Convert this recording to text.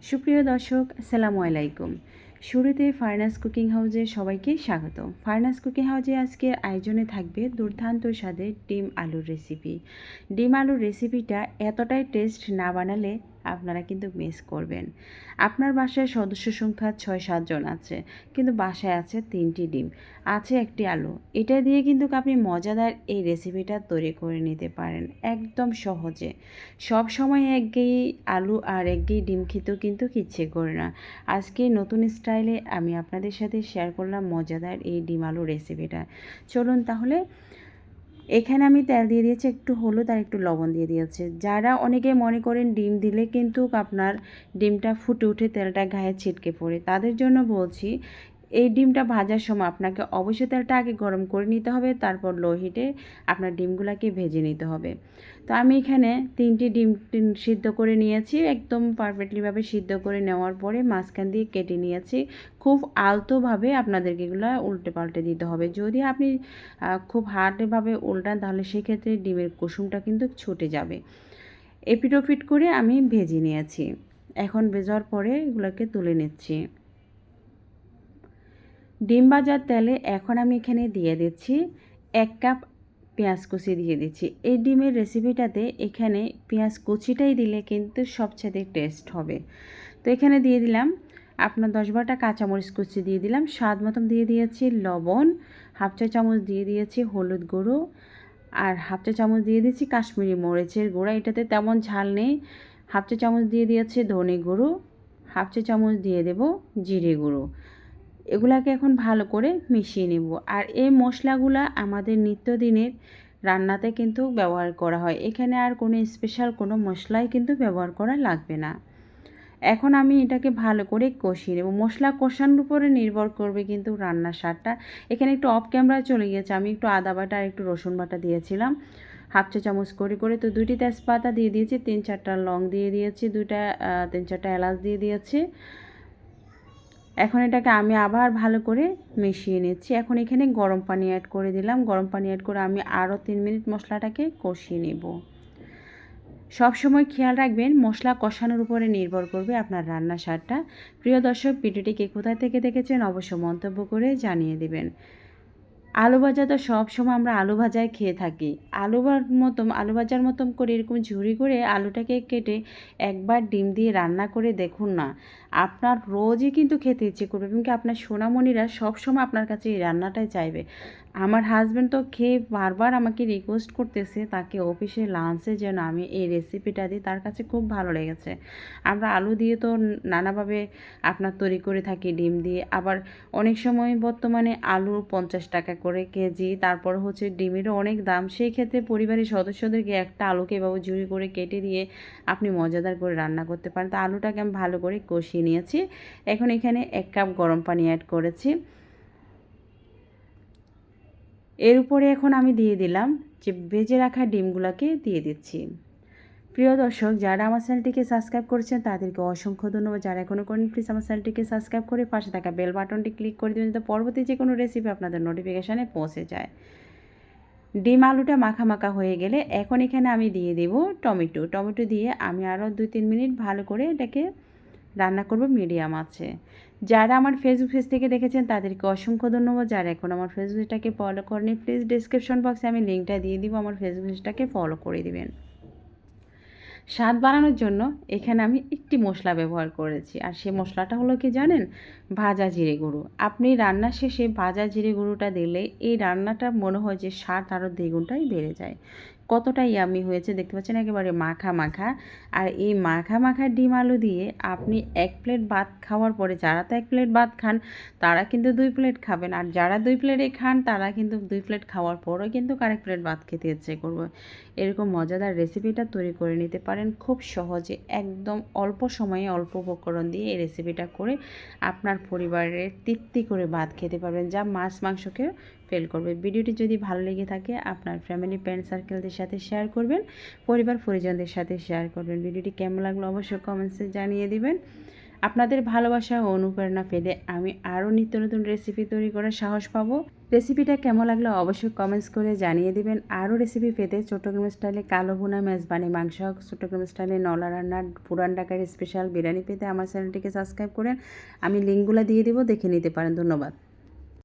সুপ্রিয় দর্শক, আসসালামু আলাইকুম। শুরুতে ফারনাস কুকিং হাউসে সবাইকে স্বাগত। ফারনাস কুকিং হাউসে আজকের আয়োজনে থাকবে দুর্দান্ত স্বাদের ডিম আলুর রেসিপি। ডিম আলুর রেসিপিটা এতটাই টেস্ট না বানালে আপনারা কিন্তু মিস করবেন। আপনার বাসায় সদস্য সংখ্যা ৬-৭ জন আছে, কিন্তু বাসায় আছে ৩টি ডিম, আছে একটি আলু। এটা দিয়ে কিন্তু আপনি মজাদার এই রেসিপিটা তৈরি করে নিতে পারেন একদম সহজে। সব সময় একঘেয়েই আলু আর একঘেয়েই ডিম খেতেও কিন্তু ইচ্ছে করে না। আজকে নতুন স্টাইলে আমি আপনাদের সাথে শেয়ার করলাম মজাদার এই ডিম আলু রেসিপিটা। চলুন তাহলে। এখানে আমি তেল দিয়ে দিয়েছি, একটু হলুদ আর একটু লবণ দিয়ে দিয়েছি। যারা অনেকে মনে করেন ডিম দিলে কিন্তু আপনার ডিমটা ফুটে উঠে তেলটা গায়ে ছিটকে পড়ে, তাদের জন্য বলছি এই ডিমটা ভাজার সময় আপনাকে অবশ্যই তেলটা আগে গরম করে নিতে হবে, তারপর লো হিটে আপনার ডিমগুলোকে ভেজে নিতে হবে। তো আমি এখানে 3টি ডিম সিদ্ধ করে নিয়েছি, একদম পারফেক্টলিভাবে সিদ্ধ করে নেওয়ার পরে মাঝখান দিয়ে কেটে নিয়েছি। খুব আলতোভাবে আপনাদেরকে এগুলো উল্টে পাল্টে দিতে হবে। যদি আপনি খুব হার্ডভাবে উল্টান তাহলে সেক্ষেত্রে ডিমের কুসুমটা কিন্তু ছুটে যাবে। এপিট ওপিট করে আমি ভেজে নিয়েছি। এখন ভেজার পরে এগুলোকে তুলে নিচ্ছি। ডিম ভাজার তেলে এখন আমি এখানে দিয়ে দিচ্ছি 1 কাপ পেঁয়াজ কুচি দিয়ে দিচ্ছি। এই ডিমের রেসিপিটাতে এখানে পেঁয়াজ কুচিটাই দিলে কিন্তু সবচেয়ে টেস্ট হবে। তো এখানে দিয়ে দিলাম আপনার 10-12টা কাঁচামরিচ কুচি দিয়ে দিলাম, স্বাদ মতন দিয়ে দিয়েছি লবণ, হাফ চা চামচ দিয়ে দিয়েছি হলুদ গুঁড়ো, আর হাফ চা চামচ দিয়ে দিয়েছি কাশ্মীরি মরিচের গুঁড়া। এটাতে তেমন ঝাল নেই। হাফ চা চামচ দিয়ে দিয়েছি ধনে গুঁড়ো, হাফ চা চামচ দিয়ে দেব জিরে গুঁড়ো। এগুলাকে এখন ভালো করে মিশিয়ে নেব। আর এই মশলাগুলা আমাদের নিত্যদিনের রান্নাতে কিন্তু ব্যবহার করা হয়, এখানে আর কোনো স্পেশাল কোনো মশলাই কিন্তু ব্যবহার করা লাগবে না। এখন আমি এটাকে ভালো করে কষিয়ে নেব। মশলা কষানোর উপরে নির্ভর করবে কিন্তু রান্নার স্বাদটা। এখানে একটু অফ ক্যামেরায় চলে গিয়েছে, আমি একটু আদা বাটা আর একটু রসুন বাটা দিয়েছিলাম হাফ চা চামচ করে। তো 2টি তেজপাতা দিয়ে দিয়েছি, 3-4টা লং দিয়ে দিয়েছি, 3-4টা এলাচ দিয়ে দিয়েছি। এখন এটাকে আমি আবার ভালো করে মিশিয়ে নিচ্ছি। এখন এখানে গরম পানি অ্যাড করে দিলাম। গরম পানি অ্যাড করে আমি আরও 3 মিনিট মশলাটাকে কষিয়ে নেব। সব সময় খেয়াল রাখবেন মশলা কষানোর উপরে নির্ভর করবে আপনার রান্নার স্বাদটা। প্রিয় দর্শক, ভিডিওটিকে কোথায় থেকে দেখেছেন অবশ্যই মন্তব্য করে জানিয়ে দেবেন। আলু ভাজা তো সবসময় আমরা আলু ভাজাই খেয়ে থাকি। আলু ভাজার মতন করে এরকম ঝুরি করে আলুটাকে কেটে একবার ডিম দিয়ে রান্না করে দেখুন না, আপনার রোজই কিন্তু খেতে ইচ্ছে করবে, এবং কি আপনার সোনামণিরা সবসময় আপনার কাছে এই রান্নাটাই চাইবে। আমার হাজব্যান্ড তো খেয়ে বারবার আমাকে রিকোয়েস্ট করতেছে তাকে অফিসে লাঞ্চে যেন আমি এই রেসিপিটা দিই, তার কাছে খুব ভালো লেগেছে। আমরা আলু দিয়ে তো নানাভাবে আপনার তৈরি করে থাকি, ডিম দিয়ে, আবার অনেক সময় বর্তমানে আলু 50 টাকা করে কেজি, তারপর হচ্ছে ডিমেরও অনেক দাম। সেই ক্ষেত্রে পরিবারের সদস্যদেরকে একটা আলুকে এভাবে ঝুরি করে কেটে দিয়ে আপনি মজাদার করে রান্না করতে পারেন। তো আলুটাকে আমি ভালো করে কষিয়ে নিয়েছি। এখন এখানে 1 কাপ গরম পানি অ্যাড করেছি। এর উপরে এখন আমি দিয়ে দিলাম যে ভেজে রাখা ডিমগুলোকে দিয়ে দিচ্ছি। প্রিয় দর্শক, যারা আমার চ্যানেলটিকে সাবস্ক্রাইব করেছেন তাদেরকে অসংখ্য ধন্যবাদ। যারা এখনও করেন প্লিজ আমার চ্যানেলটিকে সাবস্ক্রাইব করে পাশে থাকা বেল বাটনটি ক্লিক করে দেবেন, যাতে পরবর্তী যে কোনো রেসিপি আপনাদের নোটিফিকেশানে পৌঁছে যায়। ডিম আলুটা মাখা মাখা হয়ে গেলে এখন এখানে আমি দিয়ে দেব টমেটো দিয়ে আমি আরও 2-3 মিনিট ভালো করে এটাকে রান্না করব মিডিয়াম আছে। যারা আমার ফেসবুক পেজ থেকে দেখেছেন তাদেরকে অসংখ্য ধন্যবাদ। যারা এখন আমার ফেসবুক পেজটাকে ফলো করেনি প্লিজ ডিসক্রিপশন বক্সে আমি লিঙ্কটা দিয়ে দিব, আমার ফেসবুক পেজটাকে ফলো করে দিবেন। স্বাদ বাড়ানোর জন্য এখানে আমি একটি মশলা ব্যবহার করেছি, আর সেই মশলাটা হলো কি জানেন? ভাজা জিরে গুঁড়ো। আপনি রান্নার শেষে ভাজা জিরে গুঁড়োটা দিলে এই রান্নাটা মনে হয় যে স্বাদ আরও দ্বিগুণটাই বেড়ে যায়। কতটা ইয়ামি হয়েছে দেখতে পাচ্ছেন, একেবারে মাখা মাখা। আর এই মাখা মাখা ডিম আলু দিয়ে আপনি 1 প্লেট ভাত খাওয়ার পরে, যারা তো 1 প্লেট ভাত খান তারা কিন্তু 2 প্লেট খাবেন, আর যারা 2 প্লেটে খান তারা কিন্তু 2 প্লেট খাওয়ার পরেও কিন্তু আরেক প্লেট ভাত খেতে ইচ্ছে করবে। এরকম মজাদার রেসিপিটা তৈরি করে নিতে পারেন খুব সহজে, একদম অল্প সময়ে অল্প উপকরণ দিয়ে এই রেসিপিটা করে আপনার পরিবারের তৃপ্তি করে ভাত খেতে পারবেন, যা মাছ মাংসকে ফেল করবে। ভিডিওটি যদি ভালো লেগে থাকে আপনার ফ্যামিলি ফ্রেন্ড সার্কেলদের সাথে শেয়ার করবেন, পরিবার পরিজনদের সাথে শেয়ার করবেন। ভিডিওটি কেমন লাগলো অবশ্যই কমেন্টসে জানিয়ে দিবেন। আপনাদের ভালোবাসা ও অনুপ্রেরণা পেলে আমি আরও নিত্য নতুন রেসিপি তৈরি করার সাহস পাবো। রেসিপিটা কেমন লাগলো অবশ্যই কমেন্টস করে জানিয়ে দিবেন। আরও রেসিপি পেতে চট্টগ্রাম স্টাইলে কালো ভুনা, মেজবানি মাংস, চট্টগ্রাম স্টাইলে নলা রান্নার, পুরান ঢাকার স্পেশাল বিরিয়ানি পেতে আমার চ্যানেলটিকে সাবস্ক্রাইব করেন। আমি লিঙ্কগুলো দিয়ে দেবো, দেখে নিতে পারেন। ধন্যবাদ।